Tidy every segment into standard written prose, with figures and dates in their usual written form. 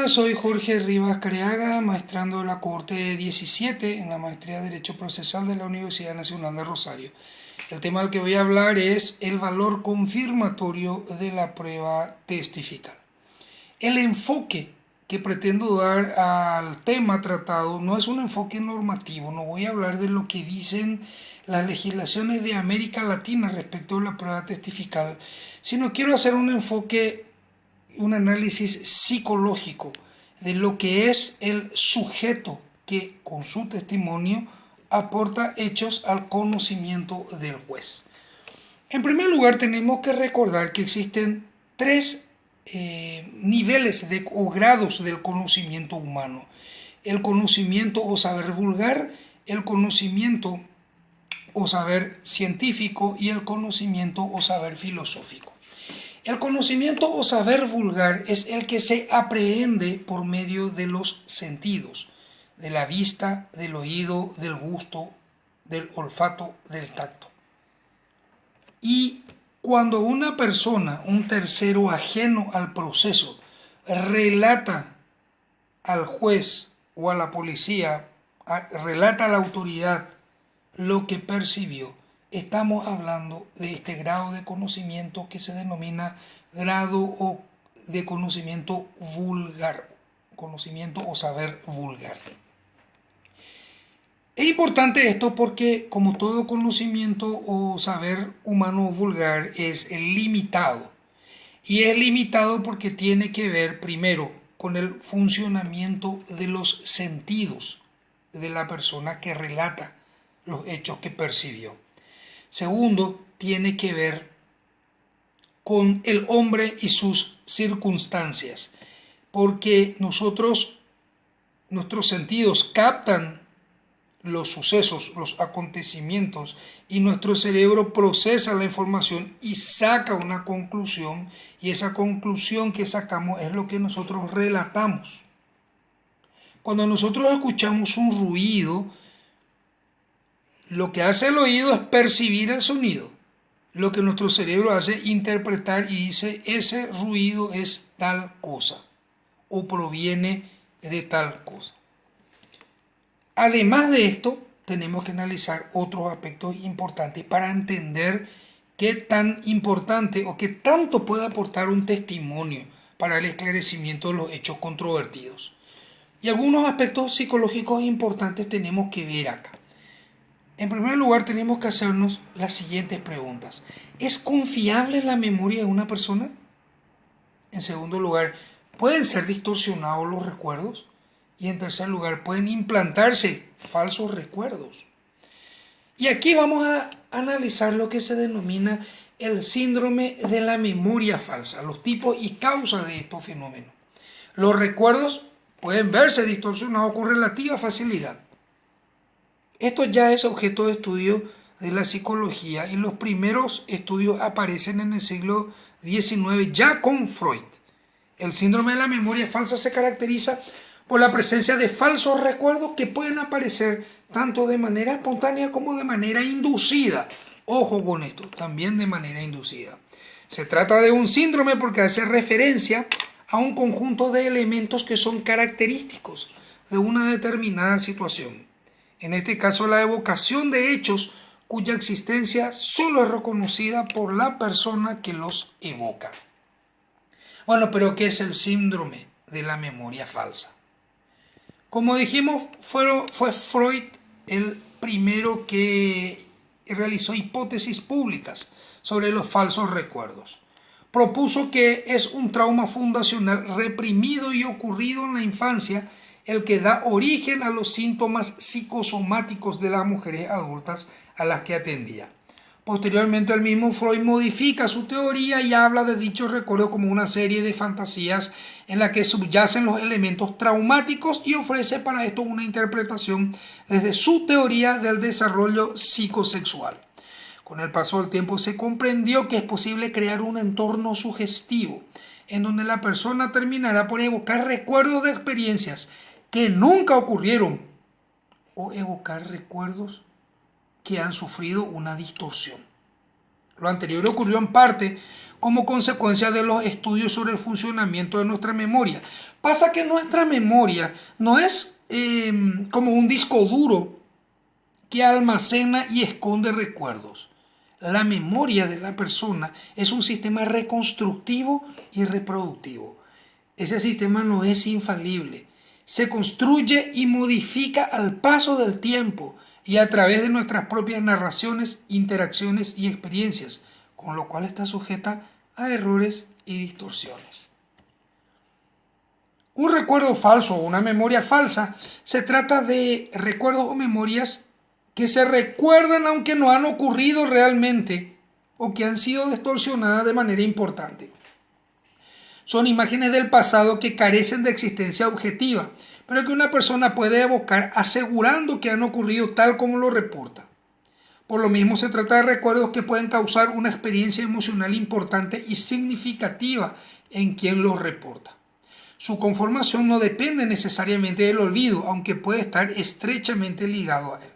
Hola, soy Jorge Rivas Careaga, maestrando de la Corte 17 en la Maestría de Derecho Procesal de la Universidad Nacional de Rosario. El tema del que voy a hablar es el valor confirmatorio de la prueba testifical. El enfoque que pretendo dar al tema tratado no es un enfoque normativo, no voy a hablar de lo que dicen las legislaciones de América Latina respecto a la prueba testifical, sino quiero hacer un análisis psicológico de lo que es el sujeto que con su testimonio aporta hechos al conocimiento del juez. En primer lugar, tenemos que recordar que existen tres niveles o grados del conocimiento humano: el conocimiento o saber vulgar, el conocimiento o saber científico y el conocimiento o saber filosófico. El conocimiento o saber vulgar es el que se aprehende por medio de los sentidos, de la vista, del oído, del gusto, del olfato, del tacto. Y cuando una persona, un tercero ajeno al proceso, relata al juez o a la policía, relata a la autoridad lo que percibió, estamos hablando de este grado de conocimiento que se denomina grado de conocimiento vulgar, conocimiento o saber vulgar. Es importante esto porque, como todo conocimiento o saber humano vulgar, es limitado. Y es limitado porque tiene que ver primero con el funcionamiento de los sentidos de la persona que relata los hechos que percibió. Segundo, tiene que ver con el hombre y sus circunstancias, porque nuestros sentidos captan los sucesos, los acontecimientos, y nuestro cerebro procesa la información y saca una conclusión, y esa conclusión que sacamos es lo que nosotros relatamos. Cuando nosotros escuchamos un ruido, lo que hace el oído es percibir el sonido. Lo que nuestro cerebro hace es interpretar y dice: ese ruido es tal cosa o proviene de tal cosa. Además de esto, tenemos que analizar otros aspectos importantes para entender qué tan importante o qué tanto puede aportar un testimonio para el esclarecimiento de los hechos controvertidos. Y algunos aspectos psicológicos importantes tenemos que ver acá. En primer lugar, tenemos que hacernos las siguientes preguntas. ¿Es confiable la memoria de una persona? En segundo lugar, ¿pueden ser distorsionados los recuerdos? Y en tercer lugar, ¿pueden implantarse falsos recuerdos? Y aquí vamos a analizar lo que se denomina el síndrome de la memoria falsa, los tipos y causas de estos fenómenos. Los recuerdos pueden verse distorsionados con relativa facilidad. Esto ya es objeto de estudio de la psicología y los primeros estudios aparecen en el siglo XIX ya con Freud. El síndrome de la memoria falsa se caracteriza por la presencia de falsos recuerdos que pueden aparecer tanto de manera espontánea como de manera inducida. Ojo con esto, también de manera inducida. Se trata de un síndrome porque hace referencia a un conjunto de elementos que son característicos de una determinada situación. En este caso, la evocación de hechos cuya existencia solo es reconocida por la persona que los evoca. Bueno, pero ¿qué es el síndrome de la memoria falsa? Como dijimos, fue Freud el primero que realizó hipótesis públicas sobre los falsos recuerdos. Propuso que es un trauma fundacional reprimido y ocurrido en la infancia el que da origen a los síntomas psicosomáticos de las mujeres adultas a las que atendía. Posteriormente, el mismo Freud modifica su teoría y habla de dicho recuerdo como una serie de fantasías en la que subyacen los elementos traumáticos y ofrece para esto una interpretación desde su teoría del desarrollo psicosexual. Con el paso del tiempo se comprendió que es posible crear un entorno sugestivo en donde la persona terminará por evocar recuerdos de experiencias que nunca ocurrieron o evocar recuerdos que han sufrido una distorsión. Lo anterior ocurrió en parte como consecuencia de los estudios sobre el funcionamiento de nuestra memoria. Pasa que nuestra memoria no es como un disco duro que almacena y esconde recuerdos. La memoria de la persona es un sistema reconstructivo y reproductivo. Ese sistema no es infalible. Se construye y modifica al paso del tiempo y a través de nuestras propias narraciones, interacciones y experiencias, con lo cual está sujeta a errores y distorsiones. Un recuerdo falso o una memoria falsa se trata de recuerdos o memorias que se recuerdan aunque no han ocurrido realmente o que han sido distorsionadas de manera importante. Son imágenes del pasado que carecen de existencia objetiva, pero que una persona puede evocar asegurando que han ocurrido tal como lo reporta. Por lo mismo se trata de recuerdos que pueden causar una experiencia emocional importante y significativa en quien los reporta. Su conformación no depende necesariamente del olvido, aunque puede estar estrechamente ligado a él.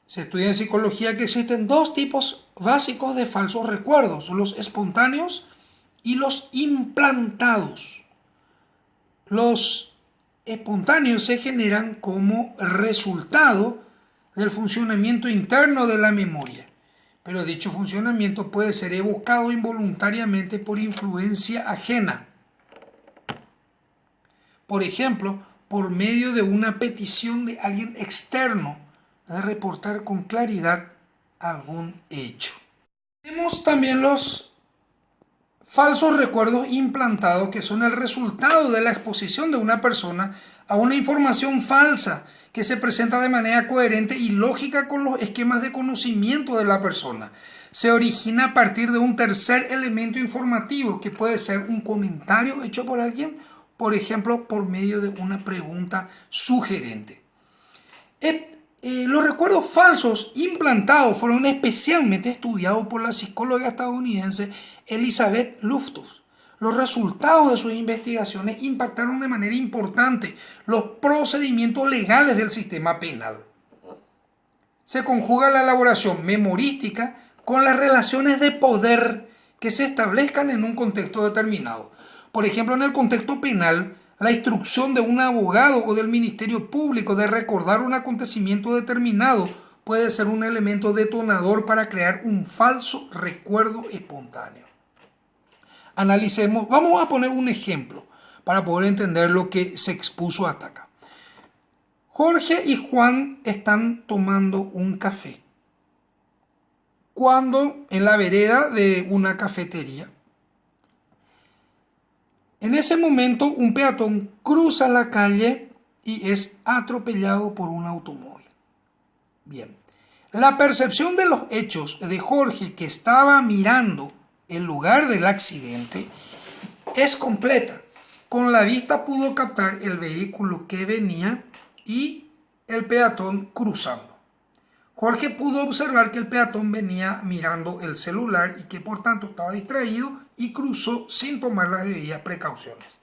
Se estudia en psicología que existen dos tipos básicos de falsos recuerdos, los espontáneos y los implantados. Los espontáneos se generan como resultado del funcionamiento interno de la memoria, pero dicho funcionamiento puede ser evocado involuntariamente por influencia ajena. Por ejemplo, por medio de una petición de alguien externo de reportar con claridad algún hecho. Tenemos también los falsos recuerdos implantados, que son el resultado de la exposición de una persona a una información falsa que se presenta de manera coherente y lógica con los esquemas de conocimiento de la persona. Se origina a partir de un tercer elemento informativo que puede ser un comentario hecho por alguien, por ejemplo, por medio de una pregunta sugerente. Los recuerdos falsos implantados fueron especialmente estudiados por la psicóloga estadounidense Elizabeth Loftus. Los resultados de sus investigaciones impactaron de manera importante los procedimientos legales del sistema penal. Se conjuga la elaboración memorística con las relaciones de poder que se establezcan en un contexto determinado. Por ejemplo, en el contexto penal, la instrucción de un abogado o del Ministerio Público de recordar un acontecimiento determinado puede ser un elemento detonador para crear un falso recuerdo espontáneo. Analicemos, vamos a poner un ejemplo para poder entender lo que se expuso hasta acá. Jorge y Juan están tomando un café cuando en la vereda de una cafetería. En ese momento un peatón cruza la calle y es atropellado por un automóvil. Bien, la percepción de los hechos de Jorge, que estaba mirando el lugar del accidente, es completa. Con la vista pudo captar el vehículo que venía y el peatón cruzando. Jorge pudo observar que el peatón venía mirando el celular y que por tanto estaba distraído y cruzó sin tomar las debidas precauciones.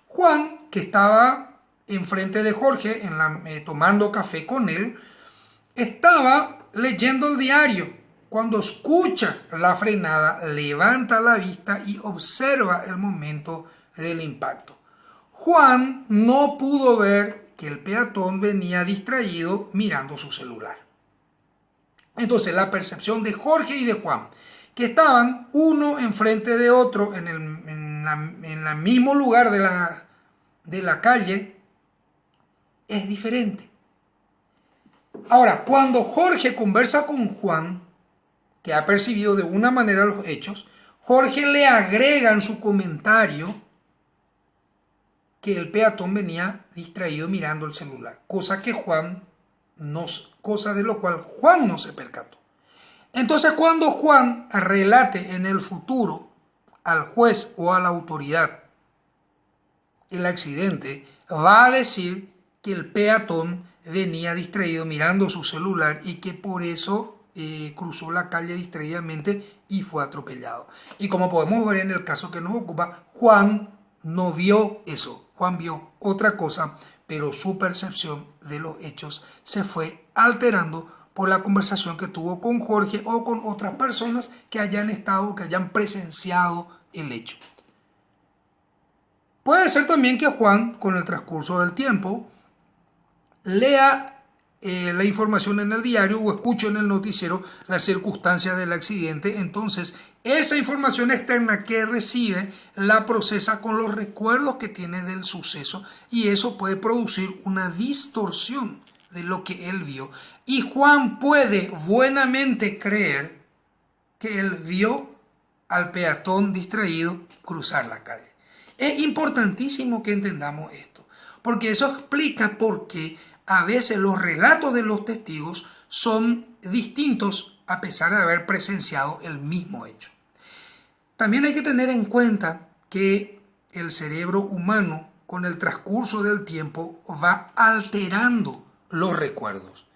Juan, que estaba enfrente de Jorge tomando café con él, estaba leyendo el diario. Cuando escucha la frenada, levanta la vista y observa el momento del impacto. Juan no pudo ver que el peatón venía distraído mirando su celular. Entonces, la percepción de Jorge y de Juan, que estaban uno enfrente de otro en el mismo lugar de la calle, es diferente. Ahora, cuando Jorge conversa con Juan, que ha percibido de una manera los hechos, Jorge le agrega en su comentario que el peatón venía distraído mirando el celular, cosa de lo cual Juan no se percató. Entonces, cuando Juan relate en el futuro al juez o a la autoridad el accidente, va a decir que el peatón venía distraído mirando su celular y que por eso cruzó la calle distraídamente y fue atropellado. Y como podemos ver en el caso que nos ocupa, Juan no vio eso. Juan vio otra cosa, pero su percepción de los hechos se fue alterando por la conversación que tuvo con Jorge o con otras personas que hayan estado, que hayan presenciado el hecho. Puede ser también que Juan, con el transcurso del tiempo, lea la información en el diario o escuche en el noticiero las circunstancias del accidente. Entonces, esa información externa que recibe la procesa con los recuerdos que tiene del suceso y eso puede producir una distorsión de lo que él vio. Y Juan puede buenamente creer que él vio al peatón distraído cruzar la calle. Es importantísimo que entendamos esto, porque eso explica por qué a veces los relatos de los testigos son distintos a pesar de haber presenciado el mismo hecho. También hay que tener en cuenta que el cerebro humano con el transcurso del tiempo va alterando los recuerdos.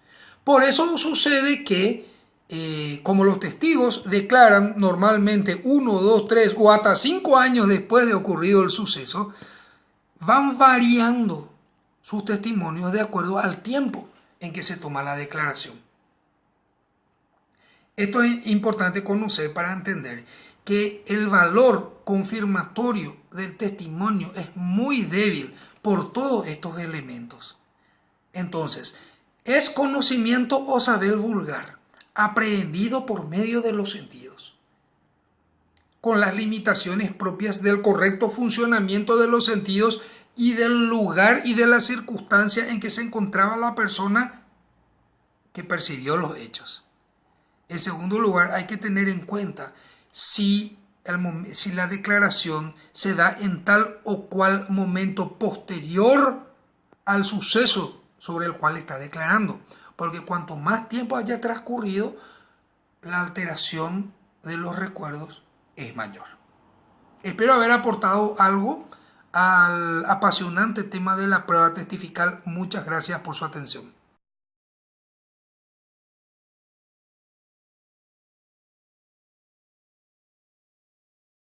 Por eso sucede que como los testigos declaran normalmente 1, 2, 3 o hasta 5 años después de ocurrido el suceso, van variando sus testimonios de acuerdo al tiempo en que se toma la declaración. Esto es importante conocer para entender que el valor confirmatorio del testimonio es muy débil por todos estos elementos. Entonces, es conocimiento o saber vulgar, aprehendido por medio de los sentidos, con las limitaciones propias del correcto funcionamiento de los sentidos y del lugar y de la circunstancia en que se encontraba la persona que percibió los hechos. En segundo lugar, hay que tener en cuenta si la declaración se da en tal o cual momento posterior al suceso sobre el cual está declarando, porque cuanto más tiempo haya transcurrido, la alteración de los recuerdos es mayor. Espero haber aportado algo al apasionante tema de la prueba testifical. Muchas gracias por su atención.